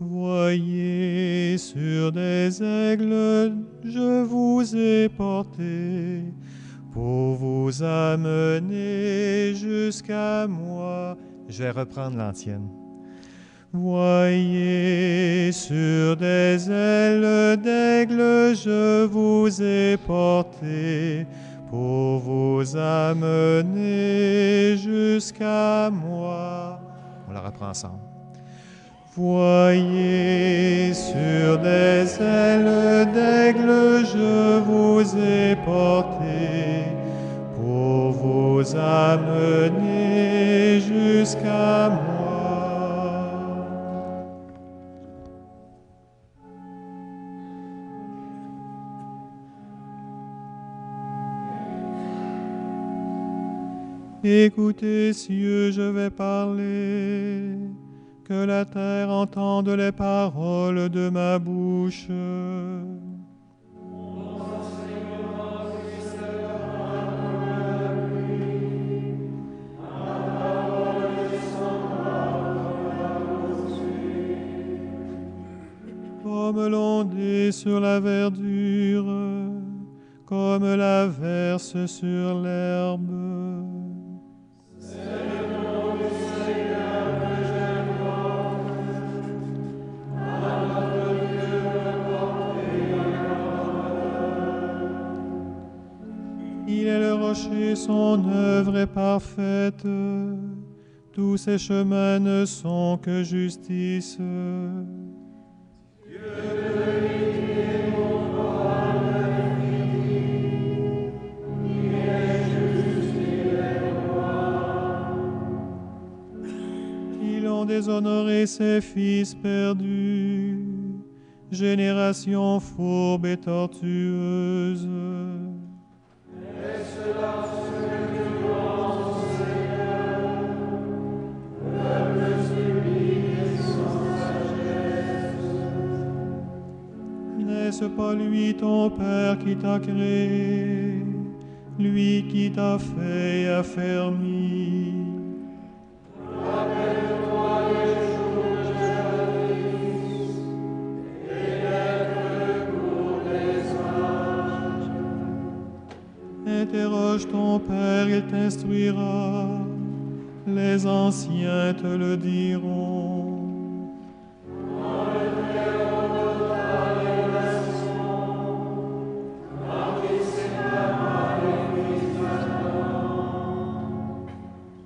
Voyez, sur des aigles je vous ai porté pour vous amener jusqu'à moi. Je vais reprendre l'ancienne. Voyez, sur des ailes d'aigle je vous ai porté pour vous amener jusqu'à moi. On la reprend ensemble. Voyez, sur des ailes d'aigle je vous ai porté pour vous amener jusqu'à moi. Écoutez, cieux, je vais parler, que la terre entende les paroles de ma bouche. Comme l'ondée sur la verdure, comme la verse sur l'herbe. Il est le rocher, son œuvre est parfaite. Tous ses chemins ne sont que justice. Ils ont déshonoré ses fils perdus, génération fourbe et tortueuse. N'est-ce pas lui ton Père qui t'a créé, lui qui t'a fait et affermi? Rappelle-toi les jours de jadis, et lève pour les âges. Interroge ton Père, il t'instruira, les anciens te le diront.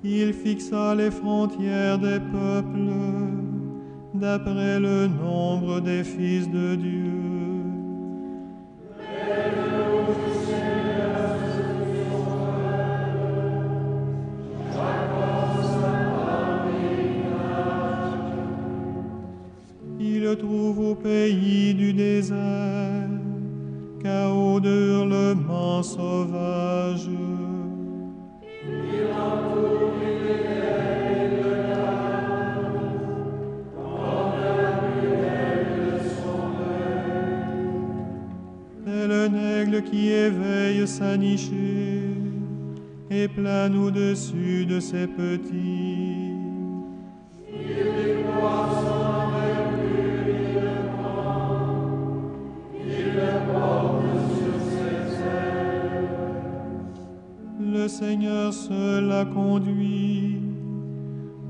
Il fixa les frontières des peuples d'après le nombre des fils de Dieu. Il le trouve au pays du désert, chaos de hurlements sauvages. Tel un aigle qui éveille sa nichée et plane au-dessus de ses petits. Le Seigneur seul l'a conduit,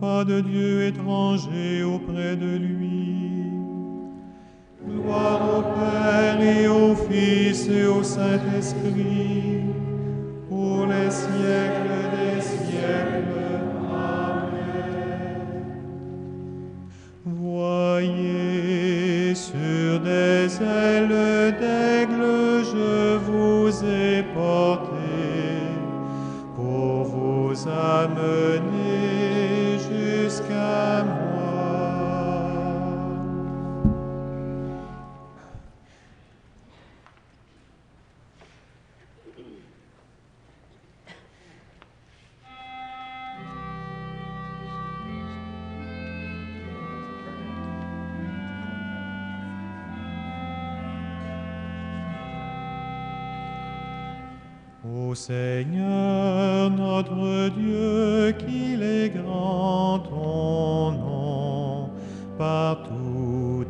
pas de Dieu étranger auprès de lui. Gloire au Père et au Fils et au Saint-Esprit, pour les siècles des siècles. Amen. Voyez, sur des ailes d'aigle je vous ai porté pour vous amener jusqu'à moi. Ô Seigneur notre Dieu, qu'il est grand ton nom partout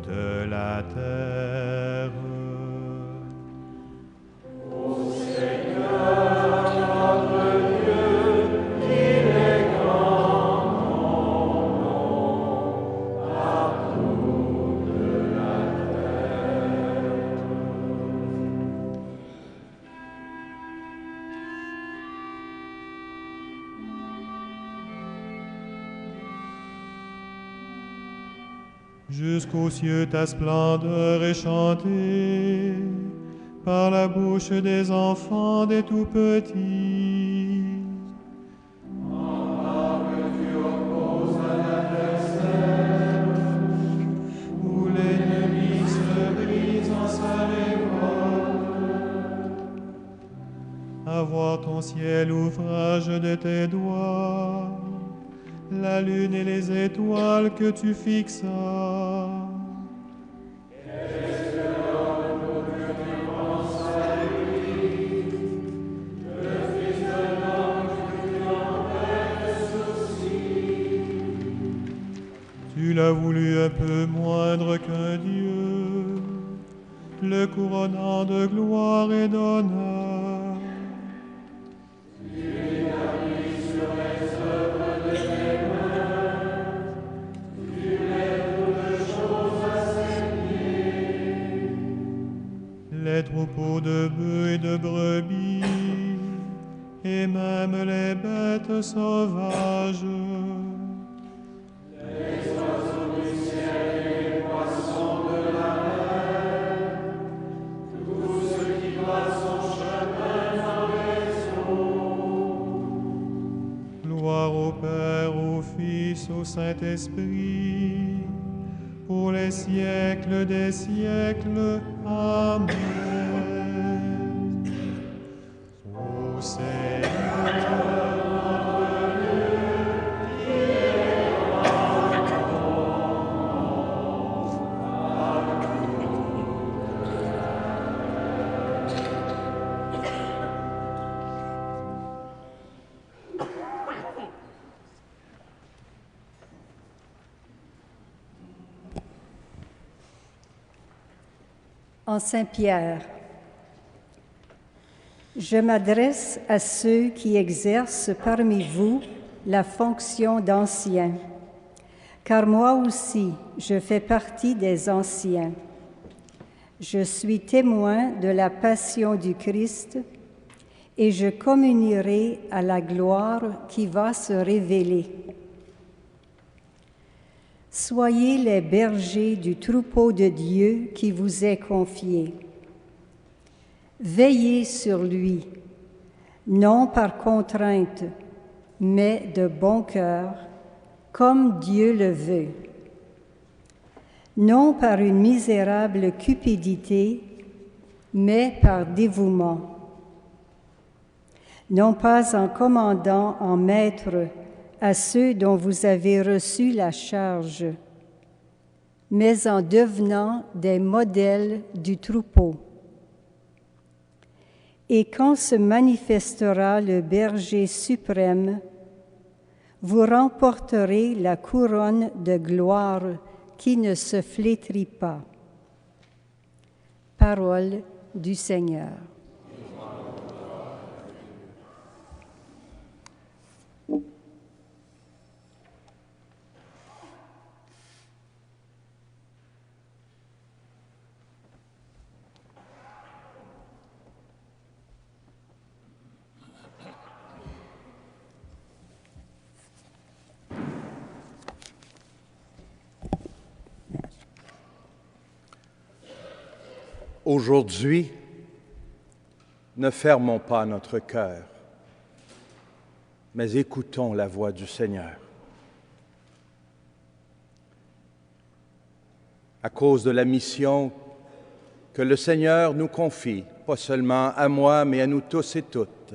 Jusqu'aux cieux ta splendeur est chantée par la bouche des enfants des tout petits. Où l'ennemi se brise en sa révolte. À voir ton ciel, ouvrage de tes doigts, la lune et les étoiles que tu fixas. Tu l'as voulu un peu moindre qu'un Dieu, le couronnant de gloire et d'honneur. Les troupeaux de bœufs et de brebis, et même les bêtes sauvages. Les oiseaux du ciel et les poissons de la mer, tout ce qui voit son chemin dans les eaux. Gloire au Père, au Fils, au Saint-Esprit, pour les siècles des siècles. Amen. Ô Seigneur, notre Dieu, qui est En Saint-Pierre, je m'adresse à ceux qui exercent parmi vous la fonction d'anciens, car moi aussi je fais partie des anciens. Je suis témoin de la passion du Christ et je communierai à la gloire qui va se révéler. Soyez les bergers du troupeau de Dieu qui vous est confié. Veillez sur lui, non par contrainte, mais de bon cœur, comme Dieu le veut. Non par une misérable cupidité, mais par dévouement. Non pas en commandant en maître à ceux dont vous avez reçu la charge, mais en devenant des modèles du troupeau. Et quand se manifestera le berger suprême, vous remporterez la couronne de gloire qui ne se flétrit pas. Parole du Seigneur. Aujourd'hui, ne fermons pas notre cœur, mais écoutons la voix du Seigneur. À cause de la mission que le Seigneur nous confie, pas seulement à moi, mais à nous tous et toutes,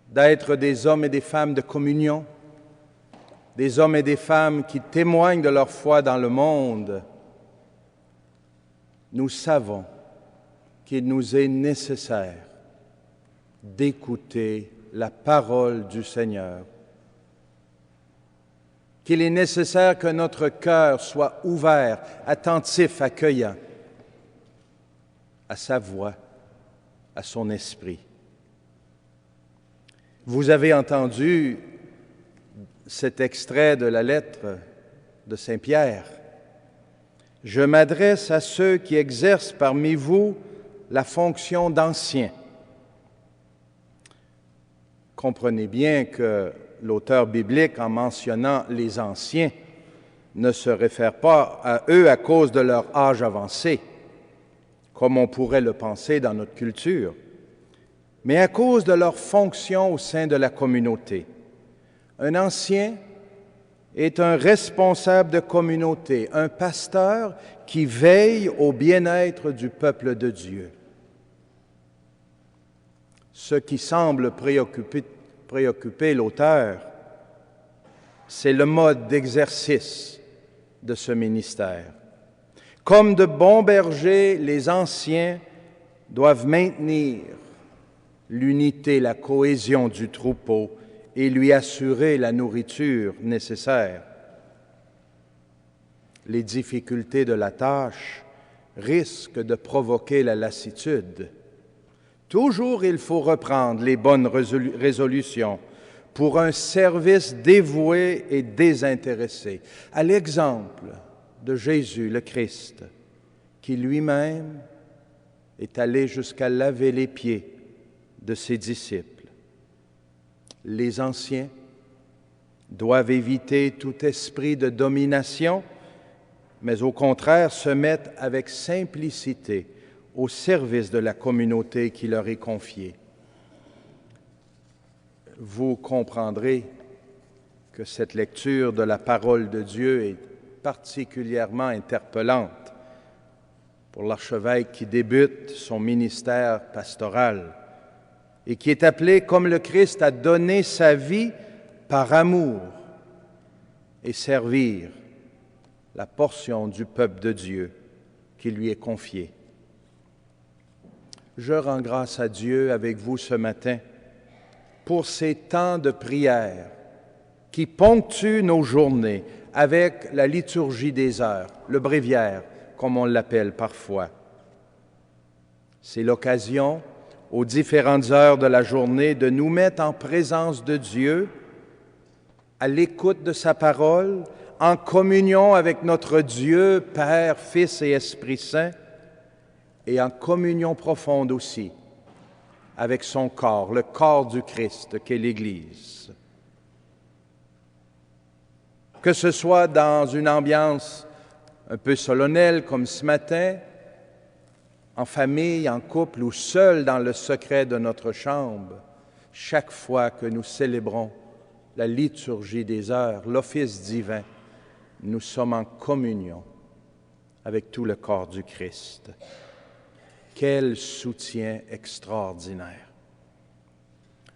d'être des hommes et des femmes de communion, des hommes et des femmes qui témoignent de leur foi dans le monde, nous savons qu'il nous est nécessaire d'écouter la parole du Seigneur, qu'il est nécessaire que notre cœur soit ouvert, attentif, accueillant à sa voix, à son esprit. Vous avez entendu cet extrait de la lettre de Saint Pierre. Je m'adresse à ceux qui exercent parmi vous la fonction d'anciens. Comprenez bien que l'auteur biblique, en mentionnant les anciens, ne se réfère pas à eux à cause de leur âge avancé, comme on pourrait le penser dans notre culture, mais à cause de leur fonction au sein de la communauté. Un ancien est un responsable de communauté, un pasteur qui veille au bien-être du peuple de Dieu. Ce qui semble préoccuper l'auteur, c'est le mode d'exercice de ce ministère. Comme de bons bergers, les anciens doivent maintenir l'unité, la cohésion du troupeau et lui assurer la nourriture nécessaire. Les difficultés de la tâche risquent de provoquer la lassitude. Toujours il faut reprendre les bonnes résolutions pour un service dévoué et désintéressé, à l'exemple de Jésus le Christ, qui lui-même est allé jusqu'à laver les pieds de ses disciples. Les anciens doivent éviter tout esprit de domination, mais au contraire se mettre avec simplicité au service de la communauté qui leur est confiée. Vous comprendrez que cette lecture de la parole de Dieu est particulièrement interpellante pour l'archevêque qui débute son ministère pastoral et qui est appelé, comme le Christ, à donner sa vie par amour et servir la portion du peuple de Dieu qui lui est confiée. Je rends grâce à Dieu avec vous ce matin pour ces temps de prière qui ponctuent nos journées avec la liturgie des heures, le bréviaire, comme on l'appelle parfois. C'est l'occasion, aux différentes heures de la journée, de nous mettre en présence de Dieu, à l'écoute de sa parole, en communion avec notre Dieu, Père, Fils et Esprit Saint, et en communion profonde aussi avec son corps, le corps du Christ qu'est l'Église. Que ce soit dans une ambiance un peu solennelle comme ce matin, en famille, en couple ou seul dans le secret de notre chambre, chaque fois que nous célébrons la liturgie des heures, l'office divin, nous sommes en communion avec tout le corps du Christ. Quel soutien extraordinaire!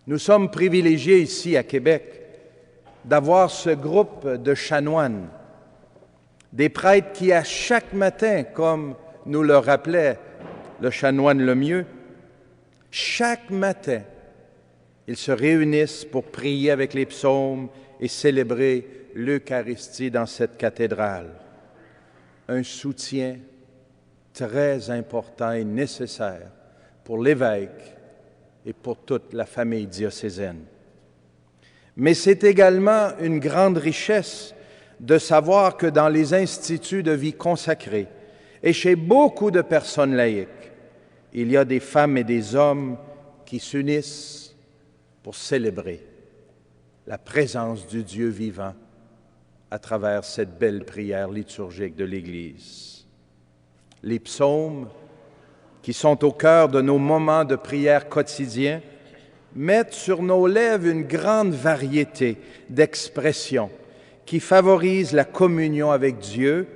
Nous sommes privilégiés ici à Québec d'avoir ce groupe de chanoines, des prêtres qui, à chaque matin, comme nous le rappelait le chanoine Lemieux, chaque matin, ils se réunissent pour prier avec les psaumes et célébrer l'Eucharistie dans cette cathédrale. Un soutien très important et nécessaire pour l'évêque et pour toute la famille diocésaine. Mais c'est également une grande richesse de savoir que dans les instituts de vie consacrés et chez beaucoup de personnes laïques, il y a des femmes et des hommes qui s'unissent pour célébrer la présence du Dieu vivant à travers cette belle prière liturgique de l'Église. Les psaumes, qui sont au cœur de nos moments de prière quotidiens, mettent sur nos lèvres une grande variété d'expressions qui favorisent la communion avec Dieu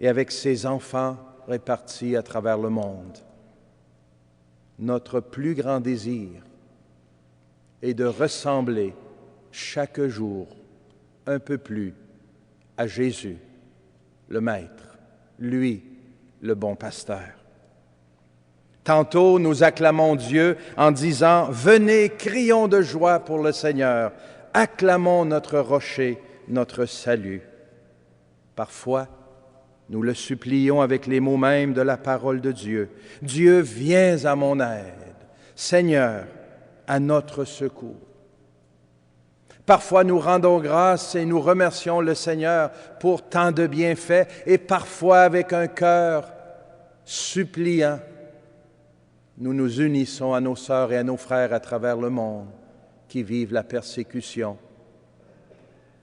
et avec ses enfants répartis à travers le monde. Notre plus grand désir est de ressembler chaque jour un peu plus à Jésus, le Maître, lui, le bon pasteur. Tantôt, nous acclamons Dieu en disant « Venez, crions de joie pour le Seigneur, acclamons notre rocher, notre salut. » Parfois, nous le supplions avec les mots mêmes de la parole de Dieu. « Dieu, viens à mon aide. Seigneur, à notre secours. » Parfois, nous rendons grâce et nous remercions le Seigneur pour tant de bienfaits et parfois avec un cœur suppliant, nous nous unissons à nos sœurs et à nos frères à travers le monde qui vivent la persécution,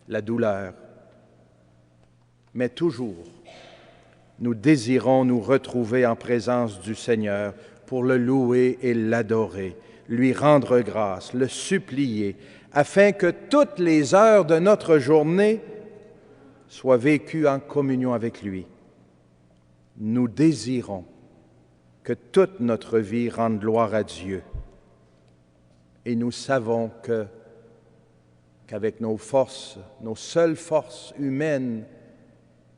la douleur, mais toujours, nous désirons nous retrouver en présence du Seigneur pour le louer et l'adorer, lui rendre grâce, le supplier, afin que toutes les heures de notre journée soient vécues en communion avec lui. Nous désirons que toute notre vie rende gloire à Dieu. Et nous savons qu'avec nos forces, nos seules forces humaines,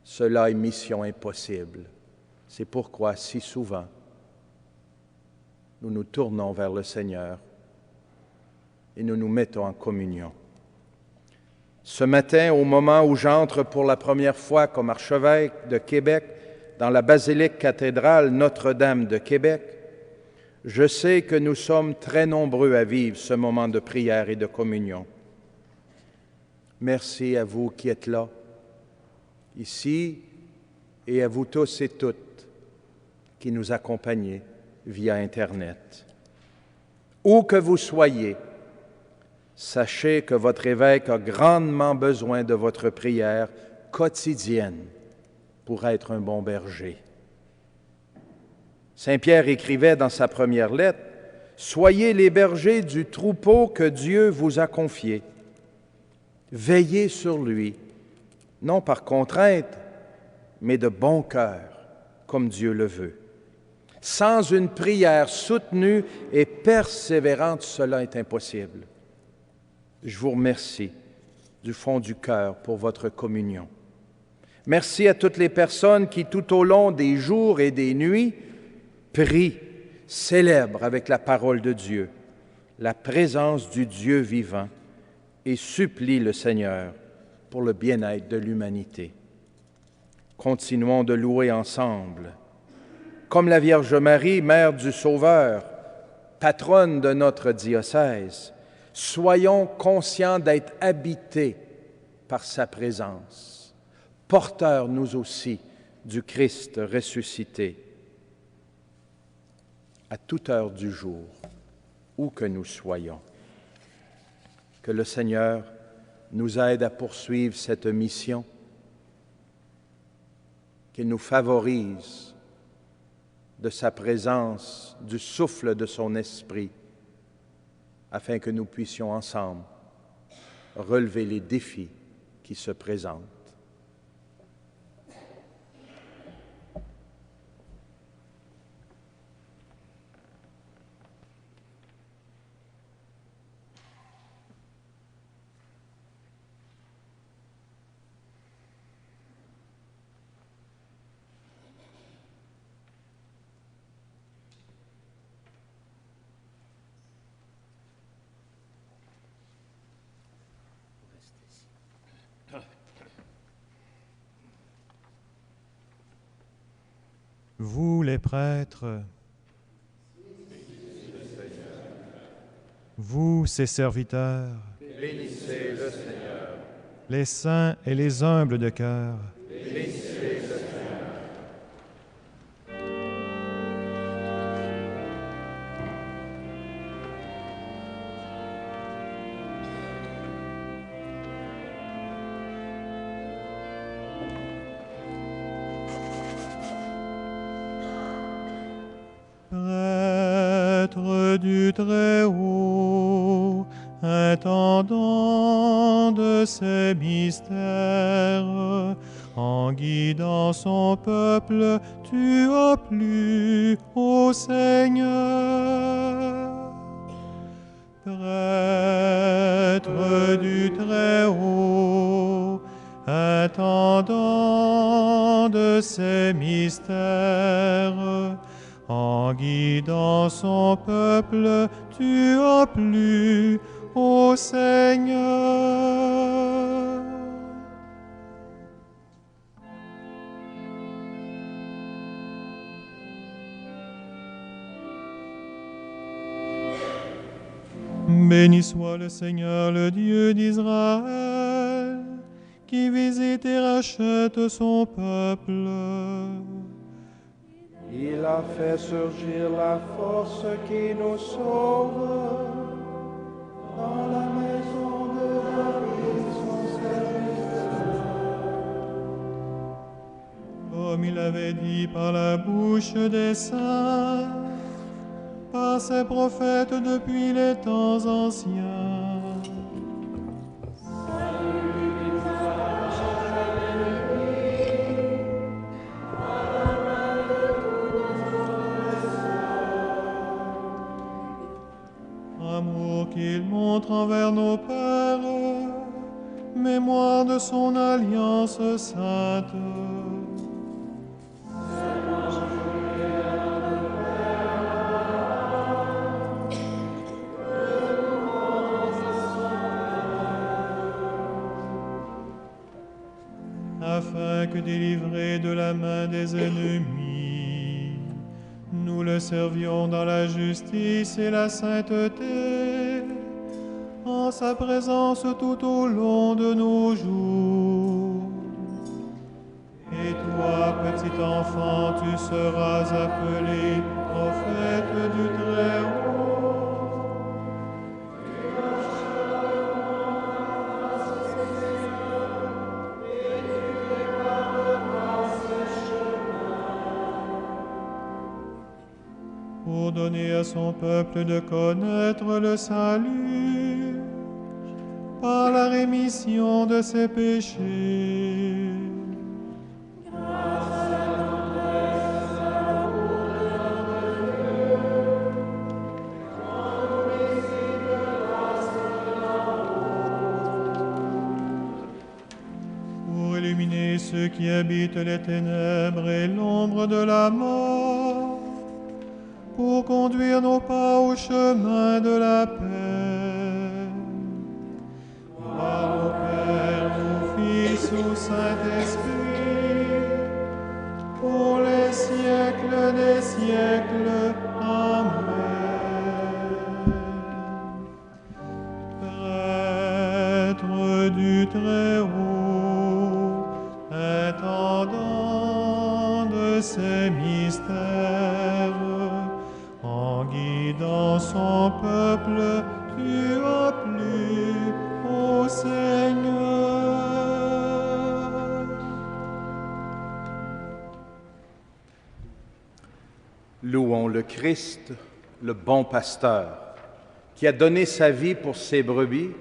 cela est mission impossible. C'est pourquoi, si souvent, nous nous tournons vers le Seigneur et nous nous mettons en communion. Ce matin, au moment où j'entre pour la première fois comme archevêque de Québec dans la basilique cathédrale Notre-Dame de Québec, je sais que nous sommes très nombreux à vivre ce moment de prière et de communion. Merci à vous qui êtes là, ici, et à vous tous et toutes qui nous accompagnez via Internet. Où que vous soyez, sachez que votre évêque a grandement besoin de votre prière quotidienne pour être un bon berger. Saint Pierre écrivait dans sa première lettre, « Soyez les bergers du troupeau que Dieu vous a confié. Veillez sur lui, non par contrainte, mais de bon cœur, comme Dieu le veut. Sans une prière soutenue et persévérante, cela est impossible. » Je vous remercie du fond du cœur pour votre communion. Merci à toutes les personnes qui, tout au long des jours et des nuits, prient, célèbrent avec la parole de Dieu la présence du Dieu vivant et supplient le Seigneur pour le bien-être de l'humanité. Continuons de louer ensemble. Comme la Vierge Marie, Mère du Sauveur, patronne de notre diocèse, soyons conscients d'être habités par sa présence, porteurs nous aussi du Christ ressuscité. À toute heure du jour, où que nous soyons, que le Seigneur nous aide à poursuivre cette mission, qu'il nous favorise de sa présence, du souffle de son esprit, afin que nous puissions ensemble relever les défis qui se présentent. Vous les prêtres, vous ses serviteurs, Bénissez le Seigneur. les saints et les humbles de cœur, Bénissez le Seigneur. Prêtre du Très-Haut, intendant de ces mystères, en guidant son peuple, tu as plu au Seigneur. Prêtre du Très-Haut, intendant de ces mystères, en guidant son peuple, tu as plu au Seigneur. Béni soit le Seigneur, le Dieu d'Israël, qui visite et rachète son peuple. Il a fait surgir la force qui nous sauve dans la maison de David, son serviteur. l'avais dit par la bouche des saints, par ses prophètes depuis les temps anciens. Amour qu'il montre envers nos pères, mémoire de son alliance sainte. Afin que délivrés de la main des ennemis, nous le servions dans la justice et la sainteté, en sa présence tout au long de nos jours. Et toi, petit enfant, tu seras appelé prophète du Très-Haut. Pour donner à son peuple de connaître le salut par la rémission de ses péchés. Pour illuminer ceux qui habitent les ténèbres et l'ombre de la mort, pour conduire nos pas au chemin de la paix. Gloire au Père, au Fils, au Saint-Esprit, pour les siècles des siècles. Amen. Prêtre du Très-Haut, intendant de ces mystères, en guidant son peuple, tu as plu au Seigneur. Louons le Christ, le bon pasteur, qui a donné sa vie pour ses brebis,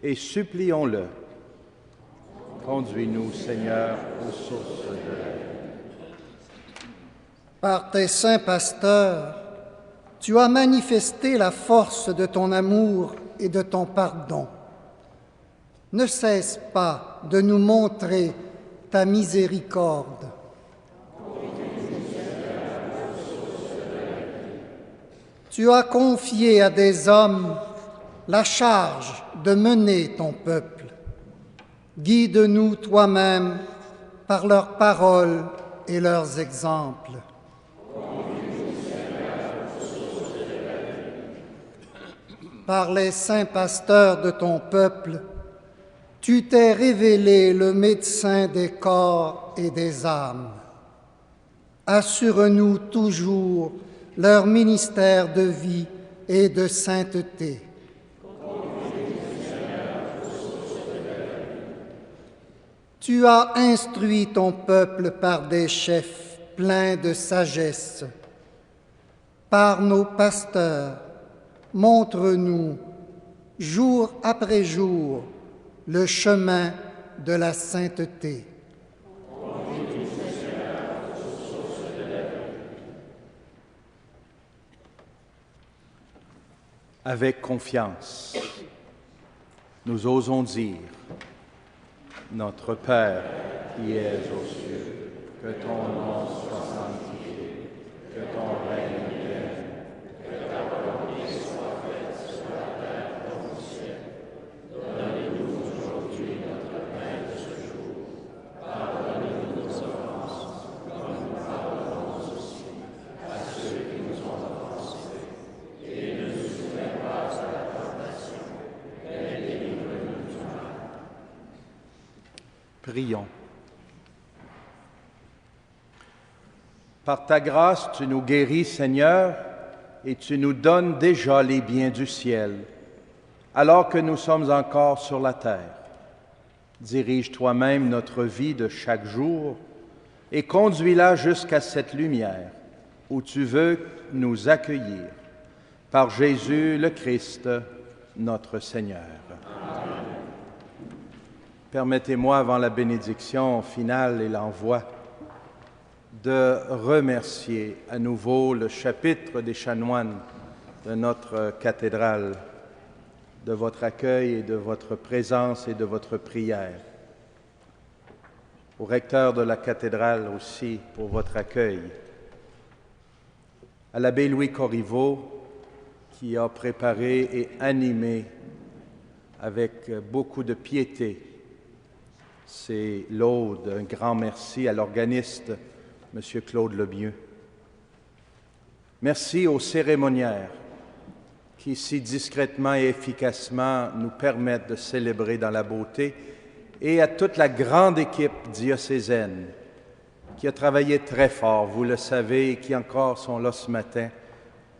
et supplions-le. Conduis-nous, Seigneur, aux sources de la vie. Par tes saints pasteurs, tu as manifesté la force de ton amour et de ton pardon. Ne cesse pas de nous montrer ta miséricorde. Tu as confié à des hommes la charge de mener ton peuple. Guide-nous toi-même par leurs paroles et leurs exemples. Par les saints pasteurs de ton peuple, tu t'es révélé le médecin des corps et des âmes. Assure-nous toujours leur ministère de vie et de sainteté. Tu as instruit ton peuple par des chefs pleins de sagesse. Par nos pasteurs, montre-nous, jour après jour, le chemin de la sainteté. Avec confiance, nous osons dire: Notre Père qui es aux cieux, que ton nom soit sanctifié, que ton règne vienne, que ta volonté soit faite sur la terre comme au ciel. Donne-nous aujourd'hui notre pain de ce jour. Pardonne-nous nos offenses, comme nous pardonnons aussi à ceux qui nous ont offensés. Et ne nous soumets pas à la tentation, mais délivre-nous du mal. Prions. Par ta grâce, tu nous guéris, Seigneur, et tu nous donnes déjà les biens du ciel, alors que nous sommes encore sur la terre. Dirige toi-même notre vie de chaque jour, et conduis-la jusqu'à cette lumière où tu veux nous accueillir. Par Jésus le Christ, notre Seigneur. Amen. Permettez-moi, avant la bénédiction finale et l'envoi, de remercier à nouveau le chapitre des chanoines de notre cathédrale, de votre accueil et de votre présence et de votre prière. Au recteur de la cathédrale aussi pour votre accueil. À l'abbé Louis Corriveau, qui a préparé et animé avec beaucoup de piété ces laudes. Un grand merci à l'organiste, M. Claude Lemieux. Merci aux cérémoniaires qui, si discrètement et efficacement, nous permettent de célébrer dans la beauté, et à toute la grande équipe diocésaine qui a travaillé très fort, vous le savez, et qui encore sont là ce matin,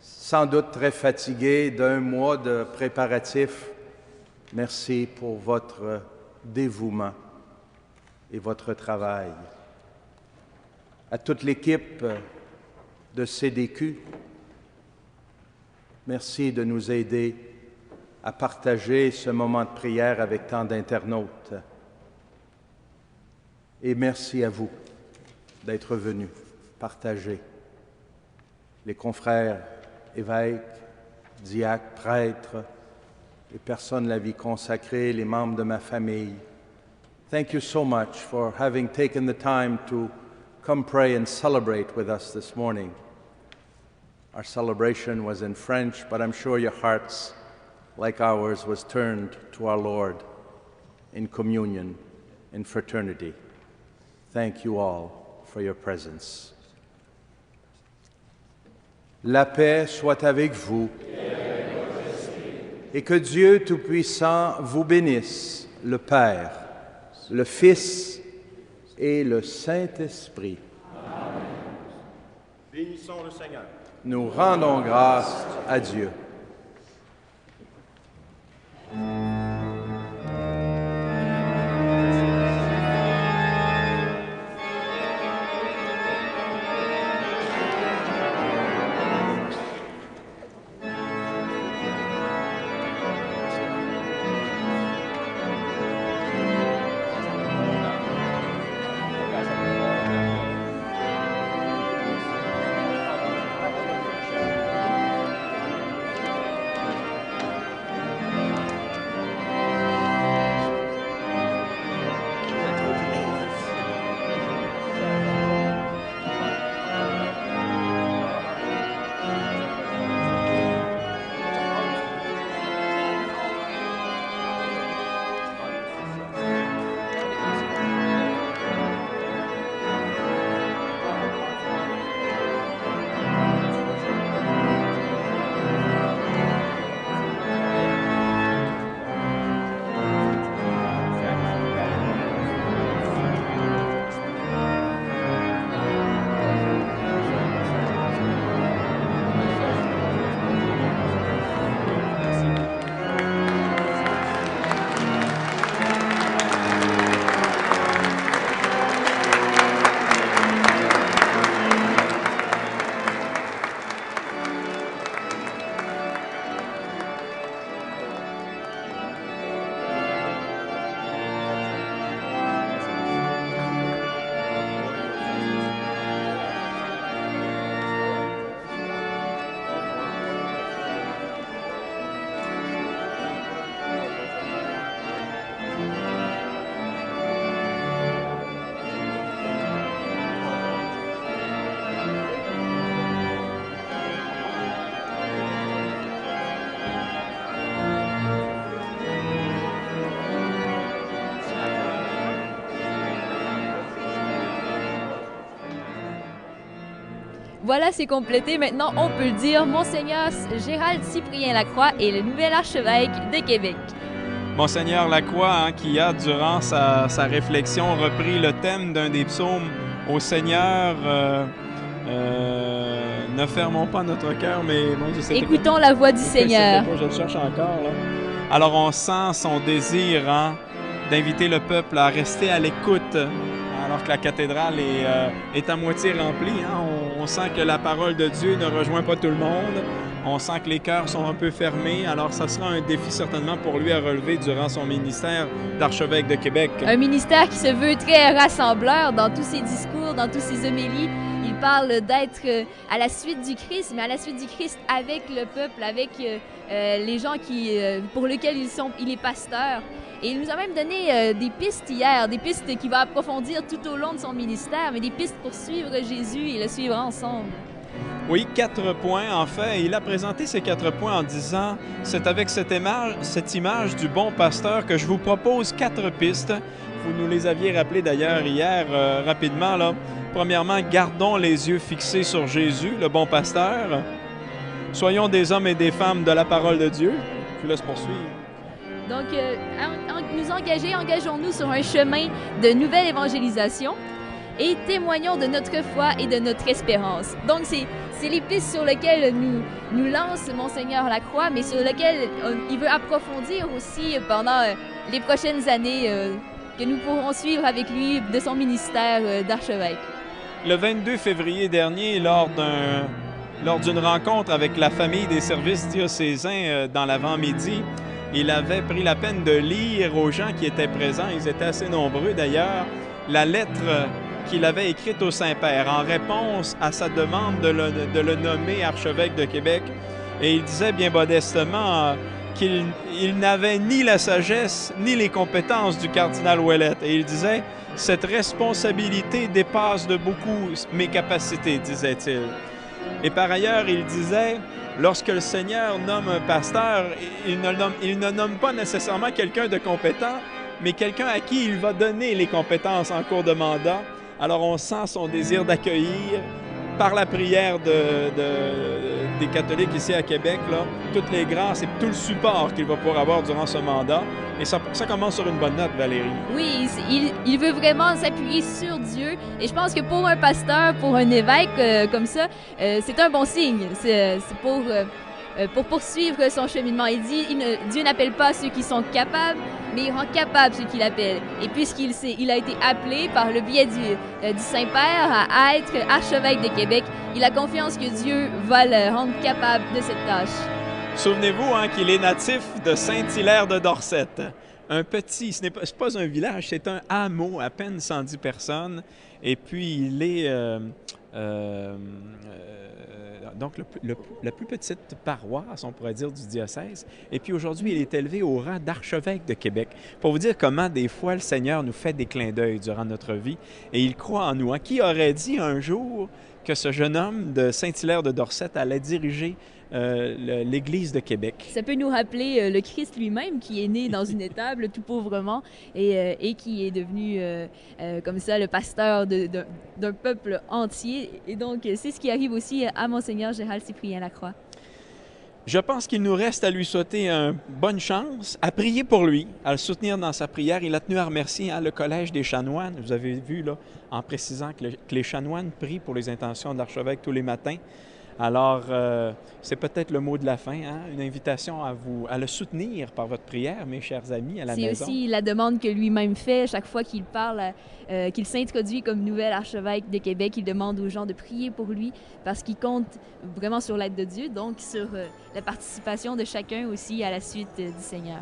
sans doute très fatigués d'un mois de préparatifs. Merci pour votre dévouement et votre travail. À toute l'équipe de CDQ, merci de nous aider à partager ce moment de prière avec tant d'internautes. Et merci à vous d'être venus partager. Les confrères, évêques, diacres, prêtres, les personnes de la vie consacrée, les membres de ma famille. Thank you so much for having taken the time to come pray and celebrate with us this morning. Our celebration was in French, but I'm sure your hearts, like ours, was turned to our Lord in communion, in fraternity. Thank you all for your presence. La paix soit avec vous et que Dieu Tout-Puissant vous bénisse, le Père, le Fils et le Saint-Esprit. Amen. Bénissons le Seigneur. Nous rendons grâce à Dieu. Voilà, c'est complété. Maintenant, on peut le dire, Monseigneur Gérald Cyprien Lacroix est le nouvel archevêque de Québec. Monseigneur Lacroix, qui a, durant sa réflexion, repris le thème d'un des psaumes au Seigneur. Ne fermons pas notre cœur, mais... Bon, écoutons la voix du Seigneur. Je le cherche encore, là. Alors, on sent son désir d'inviter le peuple à rester à l'écoute. alors que la cathédrale est à moitié remplie. Hein. On sent que la parole de Dieu ne rejoint pas tout le monde. On sent que les cœurs sont un peu fermés. Alors, ça sera un défi certainement pour lui à relever durant son ministère d'archevêque de Québec. Un ministère qui se veut très rassembleur dans tous ses discours, dans tous ses homélies. Il parle d'être à la suite du Christ, mais à la suite du Christ avec le peuple, avec les gens pour lesquels il est pasteur. Et il nous a même donné des pistes hier, des pistes qu'il va approfondir tout au long de son ministère, mais des pistes pour suivre Jésus et le suivre ensemble. Oui, 4 points en fait. Il a présenté ces 4 points en disant « C'est avec cette image du bon pasteur que je vous propose 4 pistes. » Vous nous les aviez rappelées d'ailleurs hier rapidement. Là. Premièrement, gardons les yeux fixés sur Jésus, le bon pasteur. Soyons des hommes et des femmes de la parole de Dieu. Je vous laisse poursuivre. Donc, engageons-nous sur un chemin de nouvelle évangélisation et témoignons de notre foi et de notre espérance. Donc, c'est les pistes sur lesquelles nous lance Monseigneur Lacroix, mais sur lesquelles il veut approfondir aussi pendant les prochaines années que nous pourrons suivre avec lui de son ministère d'archevêque. Le 22 février dernier, lors d'une rencontre avec la famille des services diocésains dans l'avant-midi, il avait pris la peine de lire aux gens qui étaient présents, ils étaient assez nombreux d'ailleurs, la lettre qu'il avait écrite au Saint-Père en réponse à sa demande de le nommer archevêque de Québec. Et il disait bien modestement qu'il n'avait ni la sagesse ni les compétences du cardinal Ouellette. Et il disait « Cette responsabilité dépasse de beaucoup mes capacités », disait-il. Et par ailleurs, il disait « Lorsque le Seigneur nomme un pasteur, il ne nomme pas nécessairement quelqu'un de compétent, mais quelqu'un à qui il va donner les compétences en cours de mandat. » Alors on sent son désir d'accueillir, par la prière des catholiques ici à Québec, là, toutes les grâces et tout le support qu'il va pouvoir avoir durant ce mandat. Et ça commence sur une bonne note, Valérie. Oui, il veut vraiment s'appuyer sur Dieu. Et je pense que pour un pasteur, pour un évêque comme ça, c'est un bon signe. C'est pour poursuivre son cheminement. Il dit, Dieu n'appelle pas ceux qui sont capables, mais il rend capable ceux qu'il appelle. Et puisqu'il a été appelé par le biais du Saint-Père à être archevêque de Québec, il a confiance que Dieu va le rendre capable de cette tâche. Souvenez-vous qu'il est natif de Saint-Hilaire de Dorset. Ce n'est pas un village, c'est un hameau, à peine 110 personnes. Et puis, il est donc la plus petite paroisse, on pourrait dire, du diocèse. Et puis aujourd'hui, il est élevé au rang d'archevêque de Québec. Pour vous dire comment, des fois, le Seigneur nous fait des clins d'œil durant notre vie. Et il croit en nous. Qui aurait dit un jour que ce jeune homme de Saint-Hilaire de Dorset allait diriger l'Église de Québec? Ça peut nous rappeler le Christ lui-même qui est né dans une étable tout pauvrement et qui est devenu comme ça le pasteur d'un peuple entier. Et donc, c'est ce qui arrive aussi à Monseigneur Gérald Cyprien Lacroix. Je pense qu'il nous reste à lui souhaiter une bonne chance, à prier pour lui, à le soutenir dans sa prière. Il a tenu à remercier le Collège des chanoines. Vous avez vu, là, en précisant que les chanoines prient pour les intentions de l'archevêque tous les matins. Alors, c'est peut-être le mot de la fin, une invitation à le soutenir par votre prière, mes chers amis, à la maison. C'est aussi la demande que lui-même fait chaque fois qu'il parle, qu'il s'introduit comme nouvel archevêque de Québec. Il demande aux gens de prier pour lui parce qu'il compte vraiment sur l'aide de Dieu, donc sur la participation de chacun aussi à la suite du Seigneur.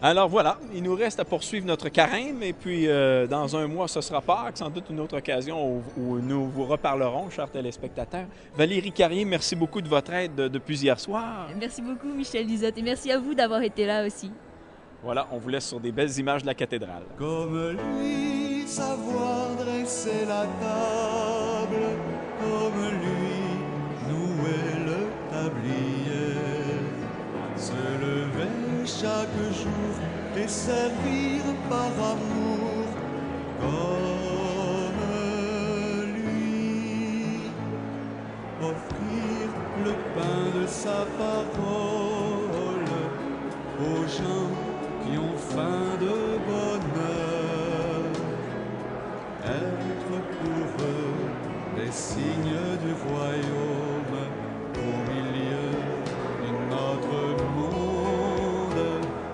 Alors voilà, il nous reste à poursuivre notre carême et puis dans un mois, ce sera Pâques, sans doute une autre occasion où nous vous reparlerons, chers téléspectateurs. Valérie Carrier, merci beaucoup de votre aide depuis hier soir. Merci beaucoup, Michel Lizotte, et merci à vous d'avoir été là aussi. Voilà, on vous laisse sur des belles images de la cathédrale. Comme lui, savoir dresser la table, comme lui, nouer le tablier, se lever chaque jour et servir par amour comme lui, offrir le pain de sa parole aux gens qui ont faim de bonheur, être pour eux des signes du royaume au milieu de notre monde,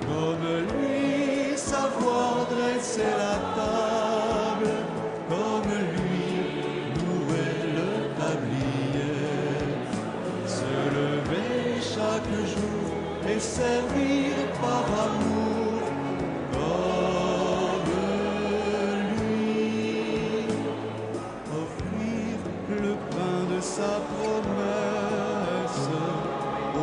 comme lui savoir dresser la table, les servir par amour comme lui, offrir le pain de sa promesse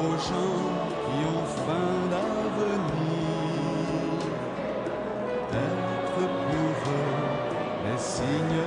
aux gens qui ont faim d'avenir, être pour eux les signes